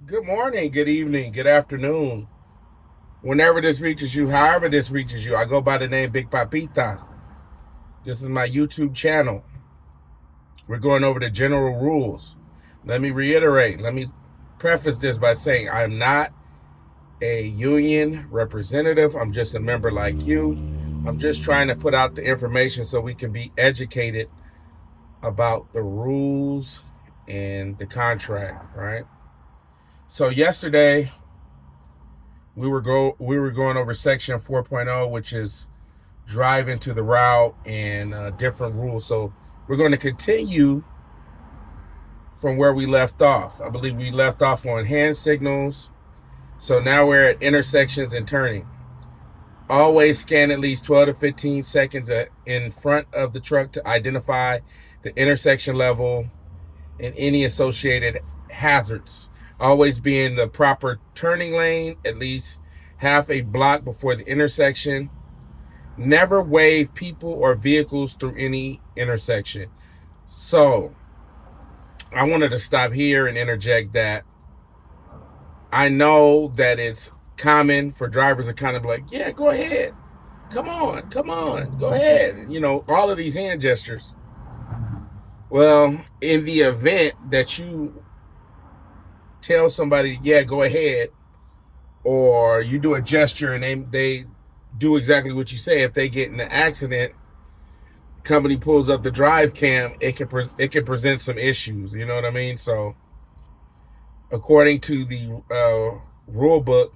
Good morning, good evening, good afternoon. Whenever this reaches you, however this reaches you, I go by the name Big Papita. This is my YouTube channel. We're going over the general rules. Let me preface this by saying I'm not a union representative. I'm just a member like you. I'm just trying to put out the information so we can be educated about the rules and the contract, right? So yesterday we were going over section 4.0, which is drive into the route and different rules. So we're going to continue from where we left off. I believe we left off on hand signals. So now we're at intersections and turning. Always scan at least 12 to 15 seconds in front of the truck to identify the intersection level and any associated hazards. Always be in the proper turning lane, at least half a block before the intersection. Never wave people or vehicles through any intersection. So I wanted to stop here and interject that I know that it's common for drivers to kind of be like, yeah, go ahead. Come on, go ahead. You know, all of these hand gestures. Well, in the event that you tell somebody, yeah, go ahead, or you do a gesture and they do exactly what you say, if they get in an accident, company pulls up the drive cam, it can present some issues. You know what I mean? So, according to the rule book,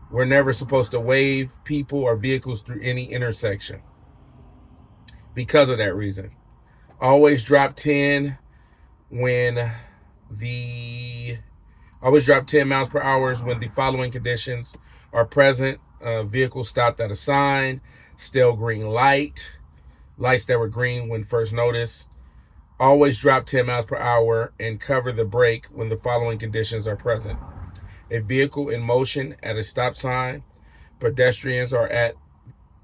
we're never supposed to wave people or vehicles through any intersection because of that reason. Always drop 10 when the always drop 10 miles per hour when the following conditions are present. Vehicle stopped at a sign, still green light, lights that were green when first noticed. Always drop 10 miles per hour and cover the brake when the following conditions are present. A vehicle in motion at a stop sign, pedestrians are at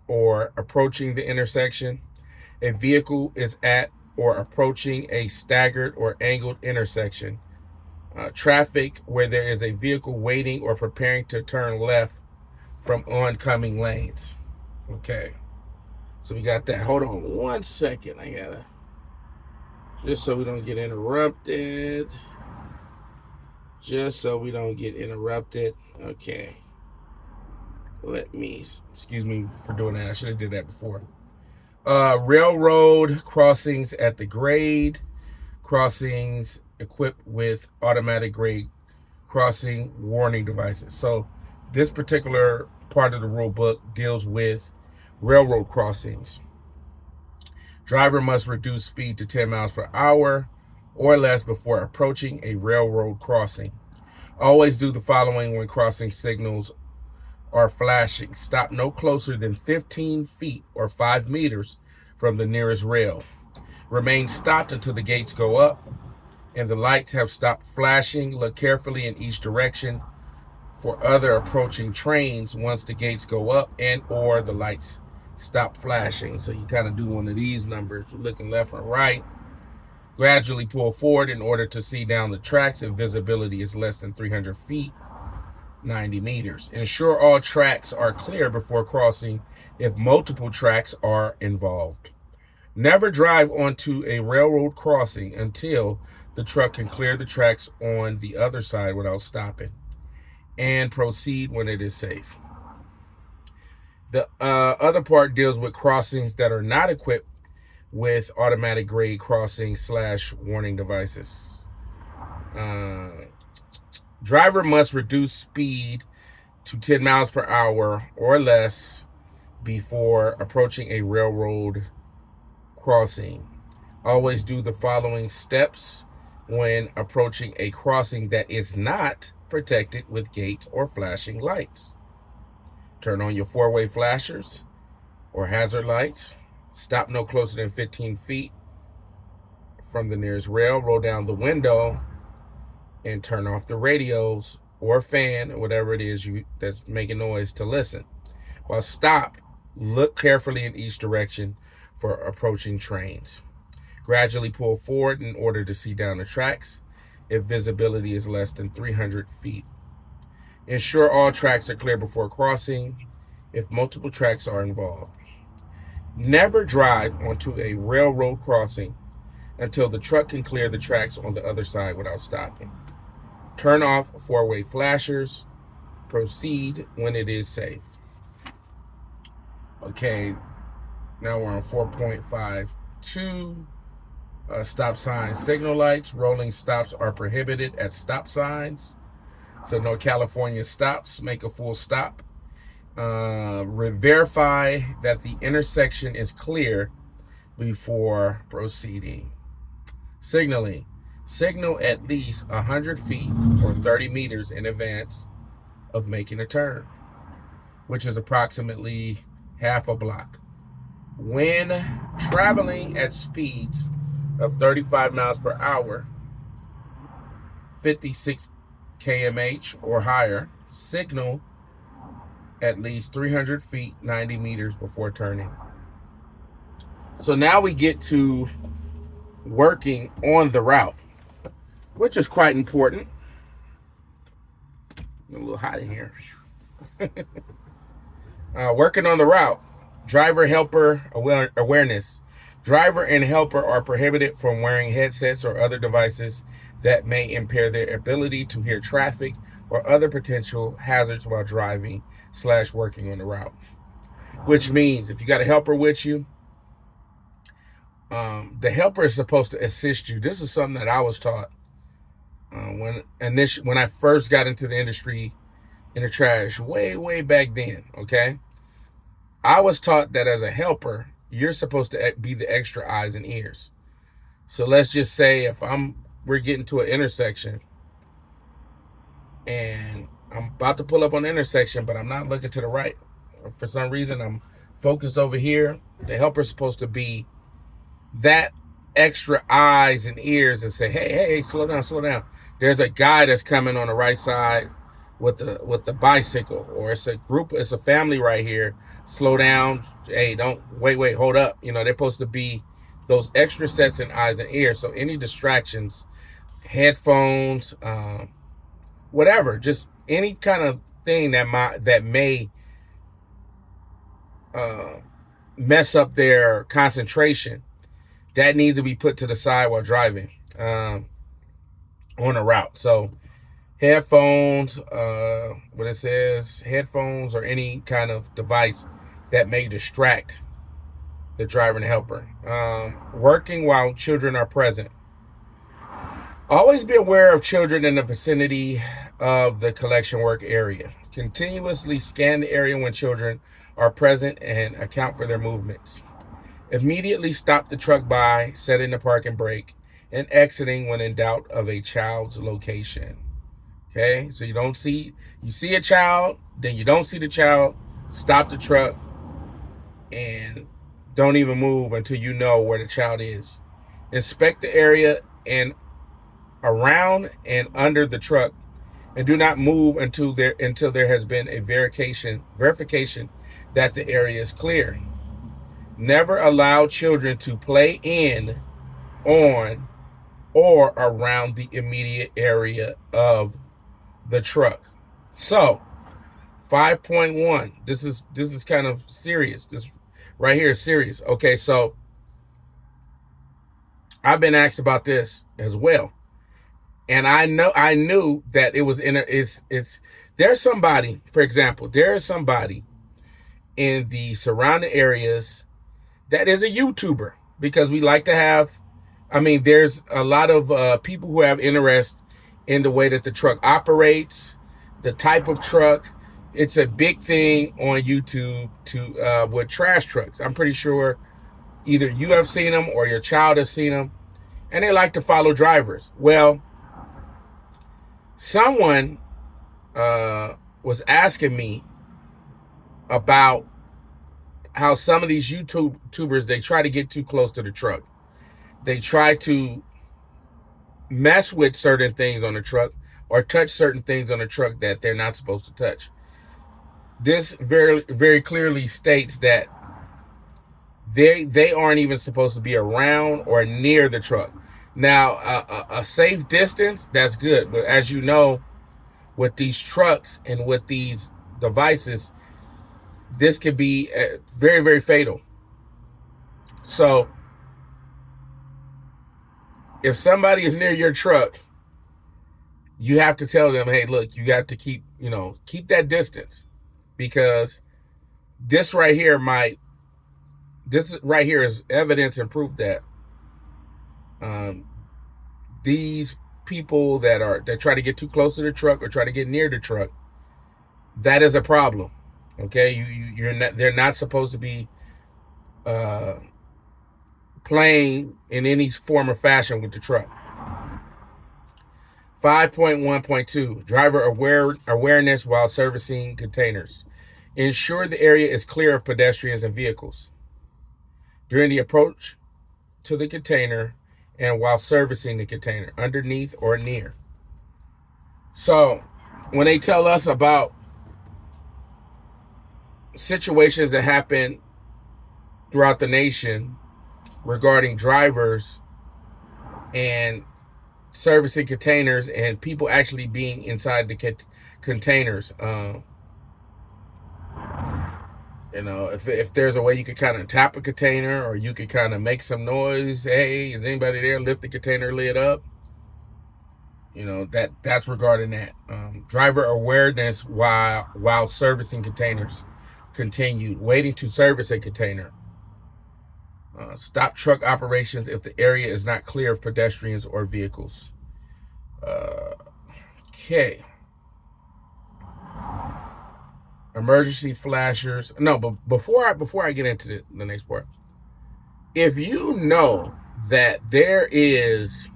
or approaching the intersection. A vehicle is at or approaching a staggered or angled intersection. Traffic where there is a vehicle waiting or preparing to turn left from oncoming lanes. Okay, so we got that. Hold on 1 second. I gotta, just so we don't get interrupted. Just so we don't get interrupted. Okay. Excuse me for doing that. I should have did that before. Railroad crossings at the grade. Crossings equipped with automatic grade crossing warning devices. So this particular part of the rule book deals with railroad crossings. Driver must reduce speed to 10 miles per hour or less before approaching a railroad crossing. Always do the following when crossing signals are flashing. Stop no closer than 15 feet or 5 meters from the nearest rail. Remain stopped until the gates go up and the lights have stopped flashing. Look carefully in each direction for other approaching trains once the gates go up and or the lights stop flashing. So you kind of do one of these numbers. You're looking left and right. Gradually pull forward in order to see down the tracks if visibility is less than 300 feet, 90 meters. Ensure all tracks are clear before crossing if multiple tracks are involved. Never drive onto a railroad crossing until the truck can clear the tracks on the other side without stopping, and proceed when it is safe. The other part deals with crossings that are not equipped with automatic grade crossing / warning devices. Driver must reduce speed to 10 miles per hour or less before approaching a railroad crossing. Always do the following steps when approaching a crossing that is not protected with gates or flashing lights. Turn on your four-way flashers or hazard lights. Stop no closer than 15 feet from the nearest rail. Roll down the window and turn off the radios or fan or whatever it is that's making noise to listen. While stopped, look carefully in each direction for approaching trains. Gradually pull forward in order to see down the tracks. if visibility is less than 300 feet. Ensure all tracks are clear before crossing if multiple tracks are involved. Never drive onto a railroad crossing until the truck can clear the tracks on the other side without stopping. Turn off four-way flashers. Proceed when it is safe. Okay, now we're on 4.52. Stop signs, signal lights. Rolling stops are prohibited at stop signs. So no California stops. Make a full stop. Verify that the intersection is clear before proceeding. Signaling. Signal at least 100 feet or 30 meters in advance of making a turn, which is approximately half a block. When traveling at speeds of 35 miles per hour, 56 kmh or higher, signal at least 300 feet, 90 meters before turning. So now we get to working on the route, which is quite important. A little hot in here. Working on the route. Driver helper awareness. Driver and helper are prohibited from wearing headsets or other devices that may impair their ability to hear traffic or other potential hazards while driving / working on the route. Which means if you got a helper with you, the helper is supposed to assist you. This is something that I was taught when I first got into the industry in the trash way back then. Okay, I was taught that as a helper, you're supposed to be the extra eyes and ears. So let's just say if we're getting to an intersection and I'm about to pull up on the intersection, but I'm not looking to the right. For some reason, I'm focused over here. The helper's supposed to be that extra eyes and ears and say, hey, slow down. There's a guy that's coming on the right side with the bicycle, or it's a family right here. Slow down. Hey, don't wait, hold up. You know, they're supposed to be those extra sets and eyes and ears. So any distractions, headphones, whatever, just any kind of thing that may mess up their concentration, that needs to be put to the side while driving on a route. So headphones, what it says, headphones or any kind of device that may distract the driver and the helper. Working while children are present. Always be aware of children in the vicinity of the collection work area. Continuously scan the area when children are present and account for their movements. Immediately stop the truck by setting the parking brake and exiting when in doubt of a child's location. Okay, so you see a child, then you don't see the child, stop the truck and don't even move until you know where the child is. Inspect the area and around and under the truck, and do not move until there has been a verification that the area is clear. Never allow children to play in, on, or around the immediate area of the truck. So 5.1, this is kind of serious. This right here is serious. Okay, so I've been asked about this as well. And I knew that it was there's somebody, for example, there's somebody in the surrounding areas that is a YouTuber, because we like to have, there's a lot of people who have interest in the way that the truck operates, the type of truck. It's a big thing on YouTube with trash trucks. I'm pretty sure either you have seen them or your child has seen them, and they like to follow drivers. Well, someone was asking me about how some of these YouTubers, they try to get too close to the truck. They try to mess with certain things on the truck or touch certain things on the truck that they're not supposed to touch. This very, very clearly states that they aren't even supposed to be around or near the truck. Now, a safe distance, that's good. But as you know, with these trucks and with these devices, this could be very, very fatal. So if somebody is near your truck, you have to tell them, hey, look, you got to keep that distance, because this right here is evidence and proof that um, these people that try to get too close to the truck or try to get near the truck, that is a problem. Okay, you're not. They're not supposed to be uh, playing in any form or fashion with the truck. 5.1.2 Driver awareness while servicing containers. Ensure the area is clear of pedestrians and vehicles during the approach to the container and while servicing the container, underneath or near. So when they tell us about situations that happen throughout the nation regarding drivers and servicing containers and people actually being inside the containers, if there's a way you could kind of tap a container, or you could kind of make some noise, hey, is anybody there, lift the container lid up, that's regarding that. Driver awareness while servicing containers continued. Waiting to service a container. Stop truck operations if the area is not clear of pedestrians or vehicles. Okay. Emergency flashers. No, but before I get into the next part, if you know that there is,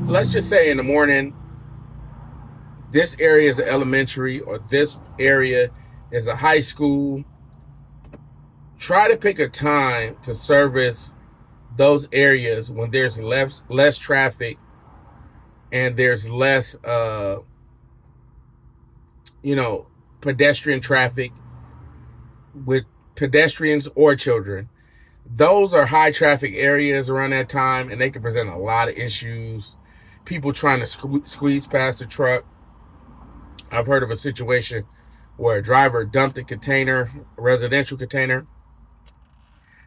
let's just say in the morning, this area is an elementary or this area is a high school, try to pick a time to service those areas when there's less traffic and there's less pedestrian traffic with pedestrians or children. Those are high traffic areas around that time, and they can present a lot of issues. People trying to squeeze past the truck. I've heard of a situation where a driver dumped a residential container.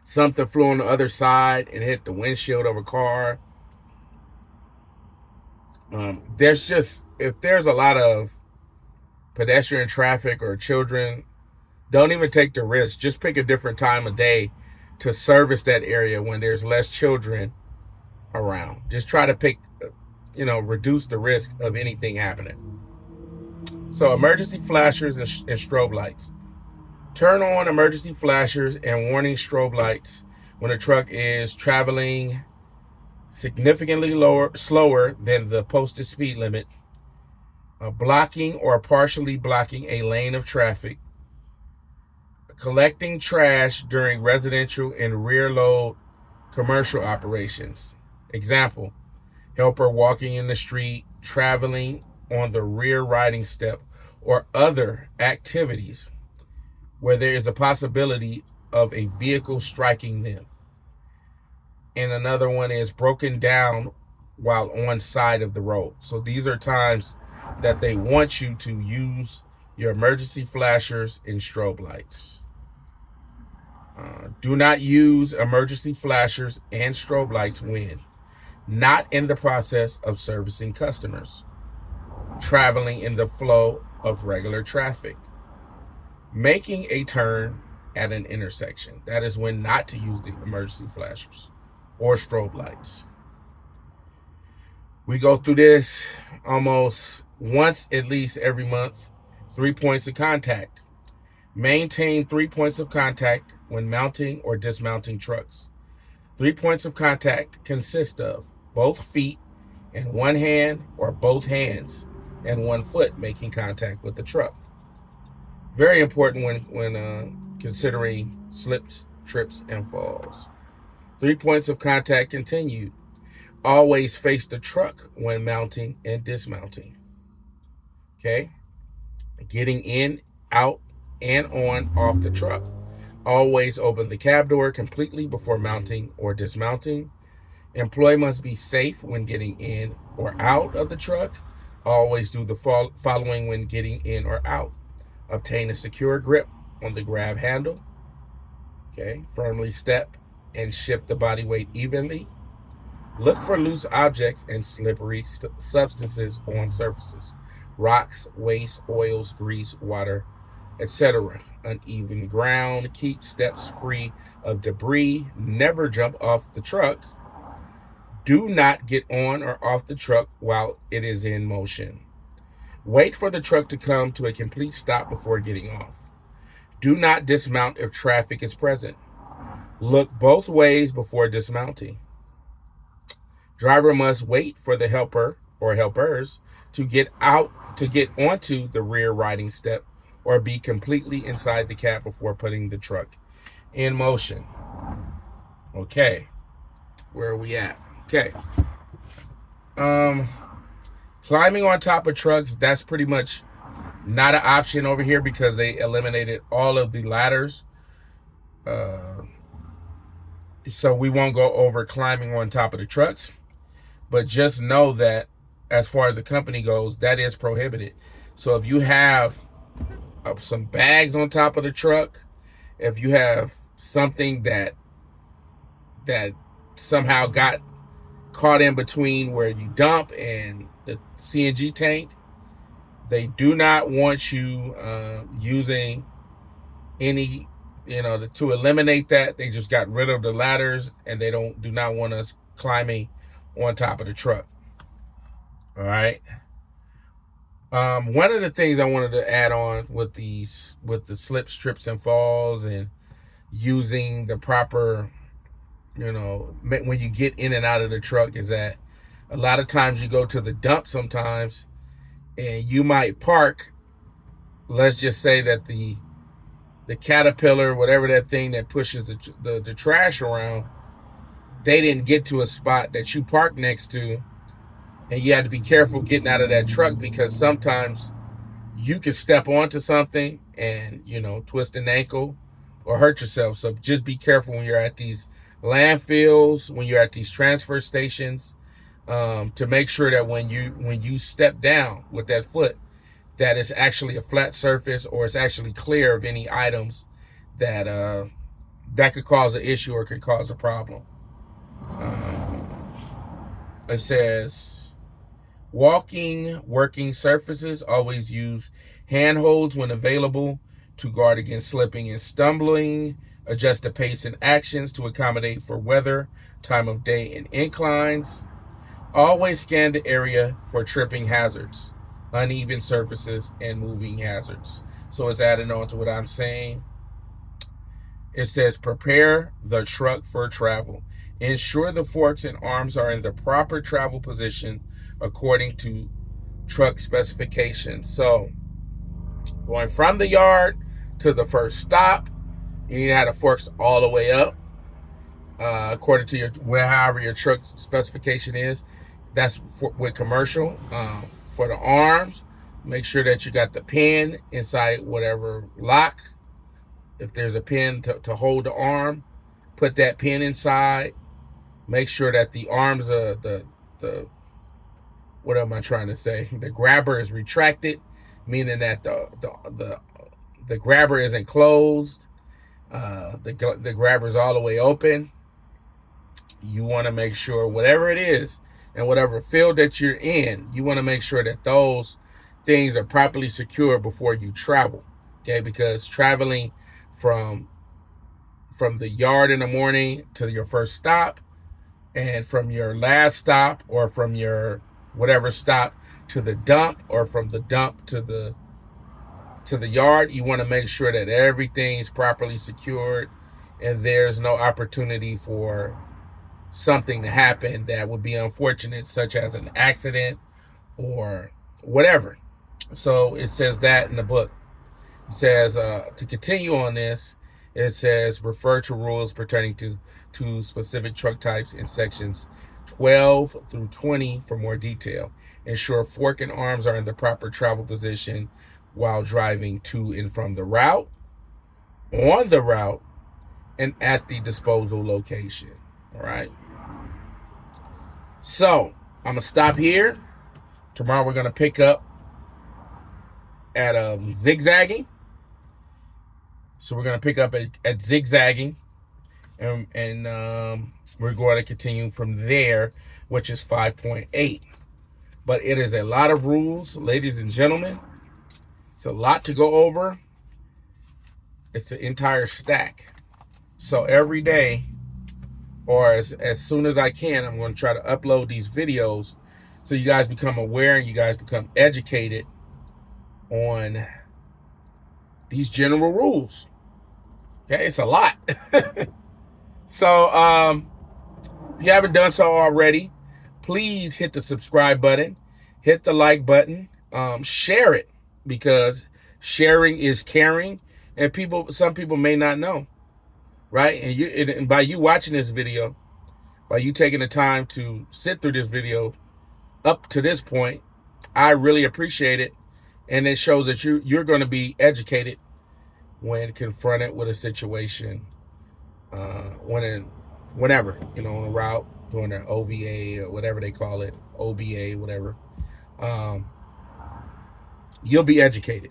Something flew on the other side and hit the windshield of a car. If there's a lot of pedestrian traffic or children, don't even take the risk. Just pick a different time of day to service that area when there's less children around. Just try to reduce the risk of anything happening. So emergency flashers and strobe lights. Turn on emergency flashers and warning strobe lights when a truck is traveling significantly slower than the posted speed limit, blocking or partially blocking a lane of traffic, collecting trash during residential and rear load commercial operations. Example, helper walking in the street, traveling on the rear riding step, or other activities where there is a possibility of a vehicle striking them. And another one is broken down while on side of the road. So these are times that they want you to use your emergency flashers and strobe lights. Do not use emergency flashers and strobe lights when not in the process of servicing customers, traveling in the flow of regular traffic, making a turn at an intersection. That is when not to use the emergency flashers or strobe lights. We go through this almost once at least every month. 3 points of contact. Maintain 3 points of contact when mounting or dismounting trucks. 3 points of contact consist of both feet and one hand, or both hands and 1 foot making contact with the truck. Very important when considering slips, trips, and falls. 3 points of contact continued. Always face the truck when mounting and dismounting. Okay? Getting in, out, and on, off the truck. Always open the cab door completely before mounting or dismounting. Employee must be safe when getting in or out of the truck. Always do the following when getting in or out. Obtain a secure grip on the grab handle. Okay, firmly step and shift the body weight evenly. Look for loose objects and slippery substances on surfaces. Rocks, waste, oils, grease, water, etc. Uneven ground. Keep steps free of debris. Never jump off the truck. Do not get on or off the truck while it is in motion. Wait for the truck to come to a complete stop before getting off. Do not dismount if traffic is present. Look both ways before dismounting. Driver must wait for the helper or helpers to get onto the rear riding step or be completely inside the cab before putting the truck in motion. Okay, where are we at? Okay. Climbing on top of trucks, that's pretty much not an option over here because they eliminated all of the ladders. So we won't go over climbing on top of the trucks. But just know that as far as the company goes, that is prohibited. So if you have some bags on top of the truck, if you have something that somehow got caught in between where you dump and the CNG tank, they do not want you using any, to eliminate that. They just got rid of the ladders, and they do not want us climbing on top of the truck. All right. One of the things I wanted to add on with the slip, strips, and falls, and using the proper, when you get in and out of the truck, is that a lot of times you go to the dump sometimes, and you might park. Let's just say that the Caterpillar, whatever that thing that pushes the trash around, they didn't get to a spot that you parked next to, and you had to be careful getting out of that truck because sometimes you can step onto something and, twist an ankle or hurt yourself. So just be careful when you're at these landfills, when you're at these transfer stations, to make sure that when you step down with that foot, that it's actually a flat surface or it's actually clear of any items that could cause an issue or could cause a problem. It says, working surfaces, always use handholds when available to guard against slipping and stumbling. Adjust the pace and actions to accommodate for weather, time of day, and inclines. Always scan the area for tripping hazards, uneven surfaces, and moving hazards. So it's adding on to what I'm saying. It says, prepare the truck for travel. Ensure the forks and arms are in the proper travel position according to truck specifications. So going from the yard to the first stop, you need to have the forks all the way up, according to however your truck specification is. That's with commercial. For the arms, make sure that you got the pin inside whatever lock. If there's a pin to hold the arm, put that pin inside. Make sure that the arms, the what am I trying to say? The grabber is retracted, meaning that the grabber isn't closed. The grabber is all the way open. You want to make sure whatever it is and whatever field that you're in, you want to make sure that those things are properly secured before you travel. Okay, because traveling from the yard in the morning to your first stop, and from your last stop, or from your whatever stop to the dump, or from the dump to the yard, you want to make sure that everything's properly secured and there's no opportunity for something to happen that would be unfortunate, such as an accident or whatever. So it says that in the book. It says, to continue on this, it says, refer to rules pertaining to specific truck types in sections 12 through 20 for more detail. Ensure fork and arms are in the proper travel position while driving to and from the route. On the route, and at the disposal location. All right. So I'm gonna stop here. Tomorrow we're gonna pick up at zigzagging. So we're gonna pick up at zigzagging, and we're going to continue from there, which is 5.8. But it is a lot of rules, ladies and gentlemen. It's a lot to go over. It's an entire stack. So every day, or as soon as I can, I'm going to try to upload these videos so you guys become aware and you guys become educated on these general rules. Okay, it's a lot. So if you haven't done so already, please hit the subscribe button, hit the like button, share it, because sharing is caring, and some people may not know, right? And by you watching this video, by you taking the time to sit through this video up to this point, I really appreciate it, and it shows that you're going to be educated when confronted with a situation, whenever, on a route, doing their OVA or whatever they call it, OBA, whatever. You'll be educated.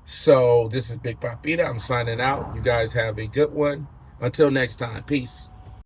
So this is Big Papita. I'm signing out. You guys have a good one. Until next time. Peace.